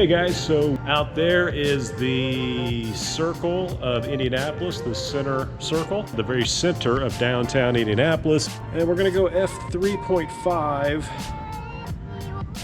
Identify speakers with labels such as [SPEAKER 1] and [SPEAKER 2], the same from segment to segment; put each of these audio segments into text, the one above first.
[SPEAKER 1] guys, so out there is the circle of Indianapolis, the center circle, the very center of downtown Indianapolis. And we're gonna go f3.5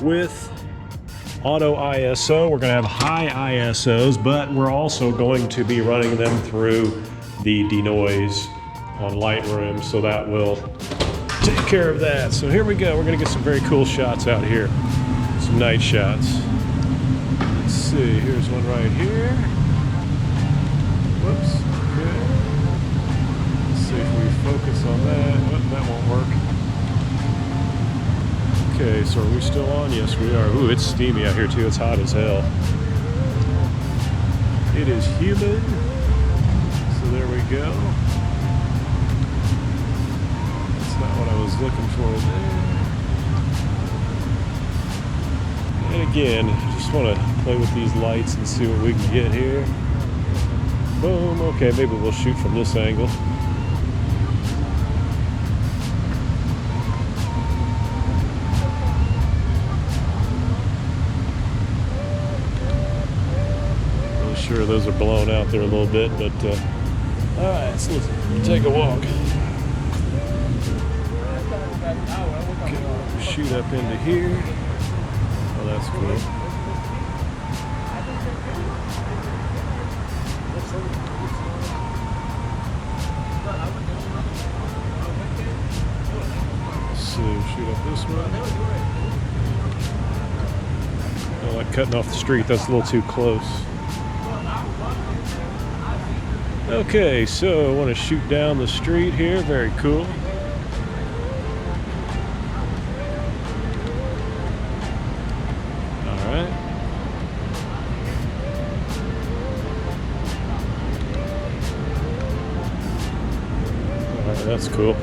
[SPEAKER 1] with auto ISO. We're gonna have high ISOs, but we're also going to be running them through the Denoise on Lightroom, so that will take care of that. So here we go. We're gonna get some very cool shots out here. Some night shots. Let's see, here's one right here. Whoops, okay. Let's see if we focus on that. Oh, that won't work. Okay, so are we still on? Yes, we are. Ooh, it's steamy out here too. It's hot as hell. It is humid. So there we go. That's not what I was looking for there. And again, just want to play with these lights and see what we can get here. Boom, okay, maybe we'll shoot from this angle. Really sure those are blown out there a little bit, but alright, so let's take a walk. Okay, shoot up into here. Oh, that's cool. So shoot up this way. I like cutting off the street. That's a little too close. Okay, so I want to shoot down the street here. Very cool. That's cool.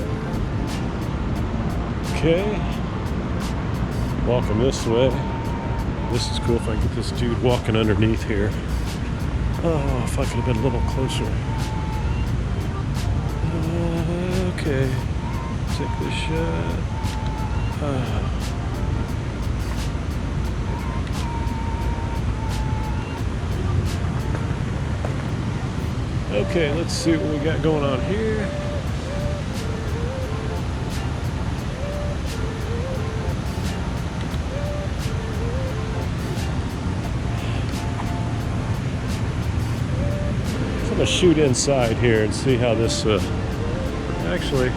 [SPEAKER 1] Okay. Walking this way. This is cool if I can get this dude walking underneath here. Oh, if I could have been a little closer. Okay. Take this shot. Okay, let's see what we got going on here. I'm gonna shoot inside here and see how this, actually,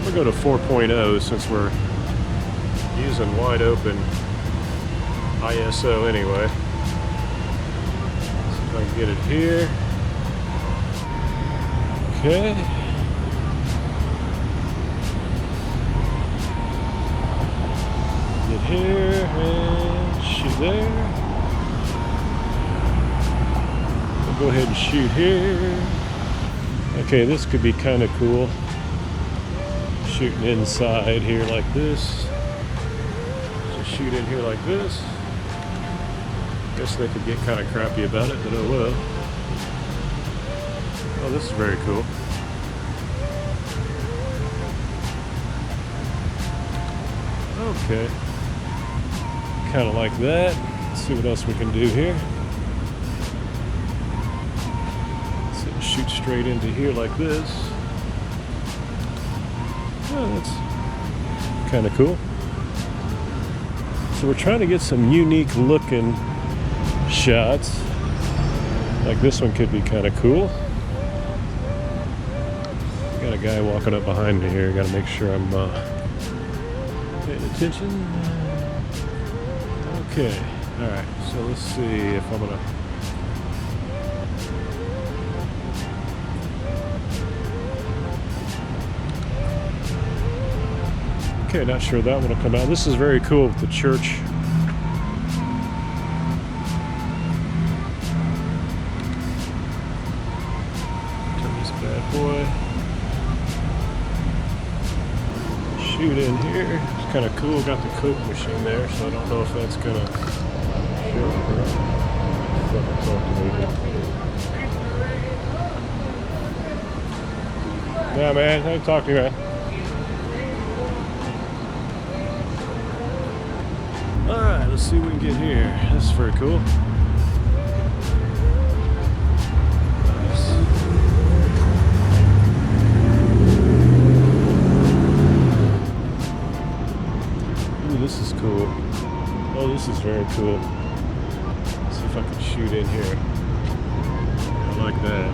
[SPEAKER 1] we'll go to 4.0 since we're using wide open ISO anyway. See if I can get it here. Okay. Get here and shoot there. Go ahead and shoot here. Okay, this could be kind of cool. Shooting inside here like this. Just shoot in here like this. Guess they could get kind of crappy about it, but oh well. Oh, this is very cool. Okay. Kind of like that. Let's see what else we can do here. Shoot straight into here like this. Oh, that's kind of cool. So we're trying to get some unique looking shots. Like this one could be kind of cool. Got a guy walking up behind me here. Got to make sure I'm paying attention. Okay. All right. So let's see if I'm gonna. Okay, not sure that one will come out. This is very cool with the church. Turn this bad boy. Shoot in here. It's kind of cool. Got the Coke machine there, so I don't know if that's gonna show up. Yeah, man. I talk to you, man. let's see what we can get here. This is very cool. Nice. Ooh, this is cool. Oh, this is very cool. Let's see if I can shoot in here. I like that.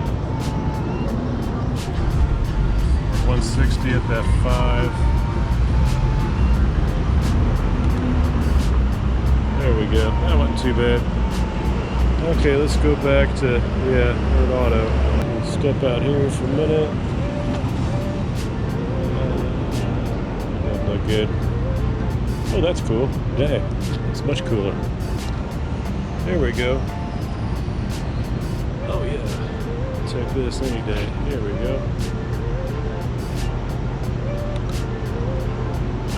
[SPEAKER 1] 160 at that 5. There we go. That wasn't too bad. Okay, let's go back to, yeah, third auto. Step out here for a minute. That look good. Oh, that's cool. Dang, it's much cooler. There we go. Oh yeah, take this any day. There we go.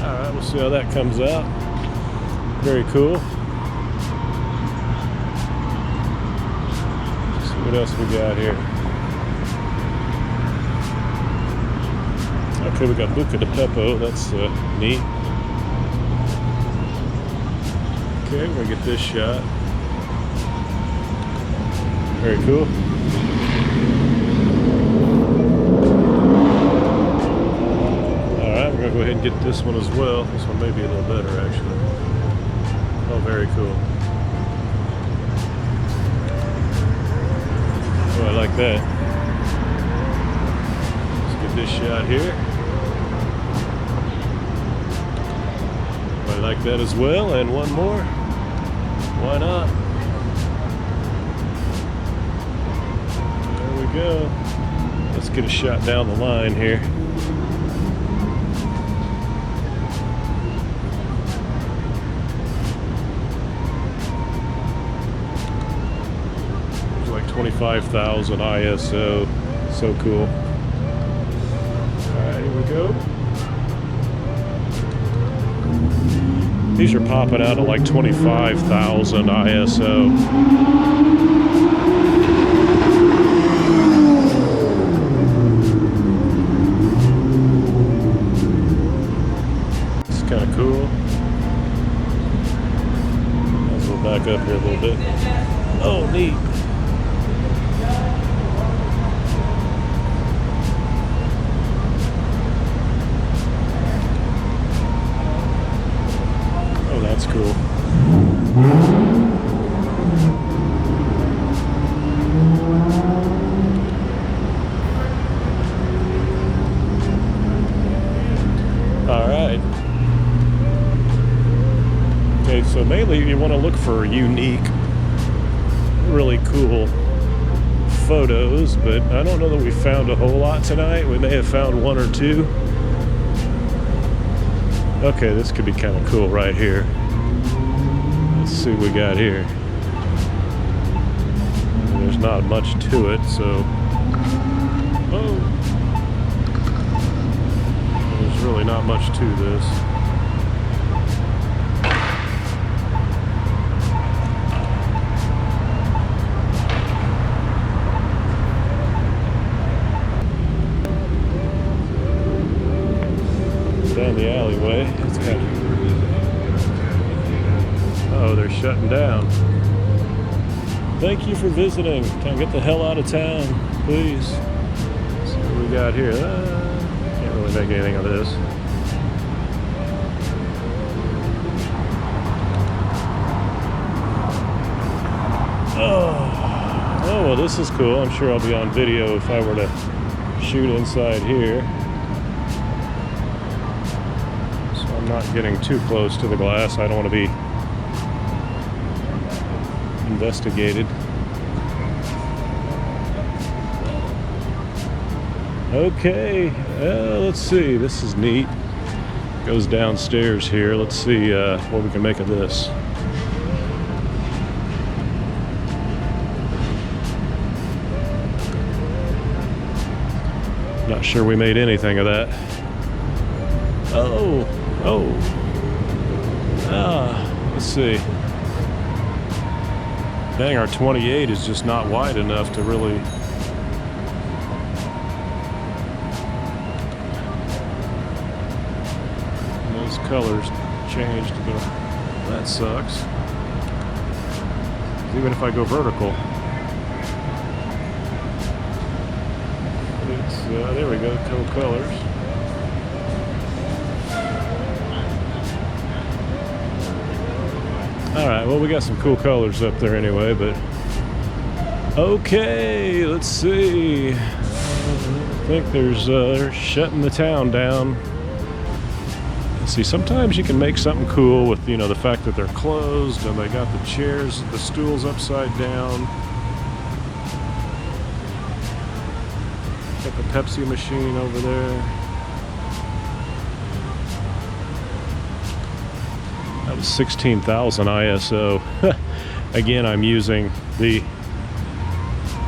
[SPEAKER 1] All right, we'll see how that comes out. Very cool. Let's see what else we got here. Okay, we got Buca de Beppo. That's neat. Okay, we're gonna get this shot. Very cool. Alright, we're gonna go ahead and get this one as well. This one may be a little better actually. Oh, very cool. Oh, I like that. Let's get this shot here. I like that as well, and one more. Why not? There we go. Let's get a shot down the line here. It's like 25,000 ISO. So cool. Alright, here we go. These are popping out at like 25,000 ISO. It's kind of cool. Let's go back up here a little bit. Oh, neat. That's cool. All right. Okay, so mainly you want to look for unique, really cool photos, but I don't know that we found a whole lot tonight. We may have found one or two. Okay, this could be kind of cool right here. Let's see what we got here. There's not much to it, so... Oh! There's really not much to this. Down the alleyway. It's got... Oh, they're shutting down. Thank you for visiting. Can I get the hell out of town, please? Let's see what we got here. Can't really make anything of this. Oh, well, this is cool. I'm sure I'll be on video if I were to shoot inside here. Not getting too close to the glass. I don't want to be investigated. Okay, let's see. This is neat. Goes downstairs here. Let's see what we can make of this. Not sure we made anything of that. Oh. Let's see. Dang, our 28 is just not wide enough to really... Those colors changed, but That sucks. Even if I go vertical, it's there we go, cool colors. All right, well, we got some cool colors up there anyway, but okay, let's see. I think they're shutting the town down. Let's see, sometimes you can make something cool with, you know, the fact that they're closed and they got the chairs, the stools upside down. Got the Pepsi machine over there. That was 16,000 ISO. Again, I'm using the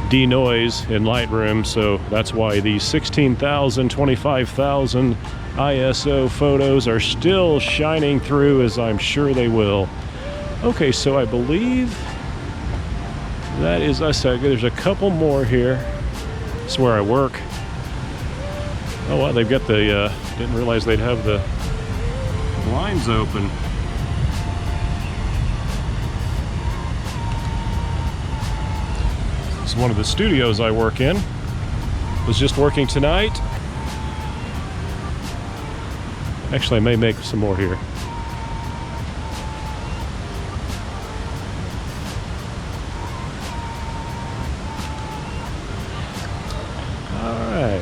[SPEAKER 1] Denoise in Lightroom, so that's why these 16,000, 25,000 ISO photos are still shining through, as I'm sure they will. Okay, so I believe that is us. There's a couple more here. That's where I work. Oh wow, they've got the, didn't realize they'd have the blinds open. This is one of the studios I work in. Was just working tonight. Actually, I may make some more here. All right.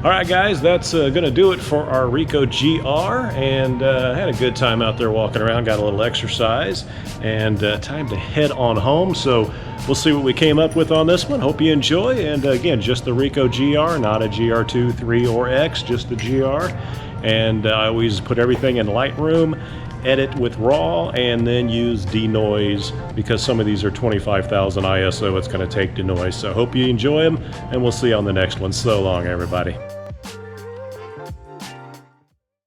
[SPEAKER 1] Alright guys, that's going to do it for our Ricoh GR, and I had a good time out there walking around, got a little exercise, and time to head on home. So we'll see what we came up with on this one. Hope you enjoy, and again, just the Ricoh GR, not a GR2, 3, or X, just the GR. And I always put everything in Lightroom, edit with RAW, and then use Denoise, because some of these are 25,000 ISO. It's going to take Denoise. So hope you enjoy them, and we'll see you on the next one. So long, everybody.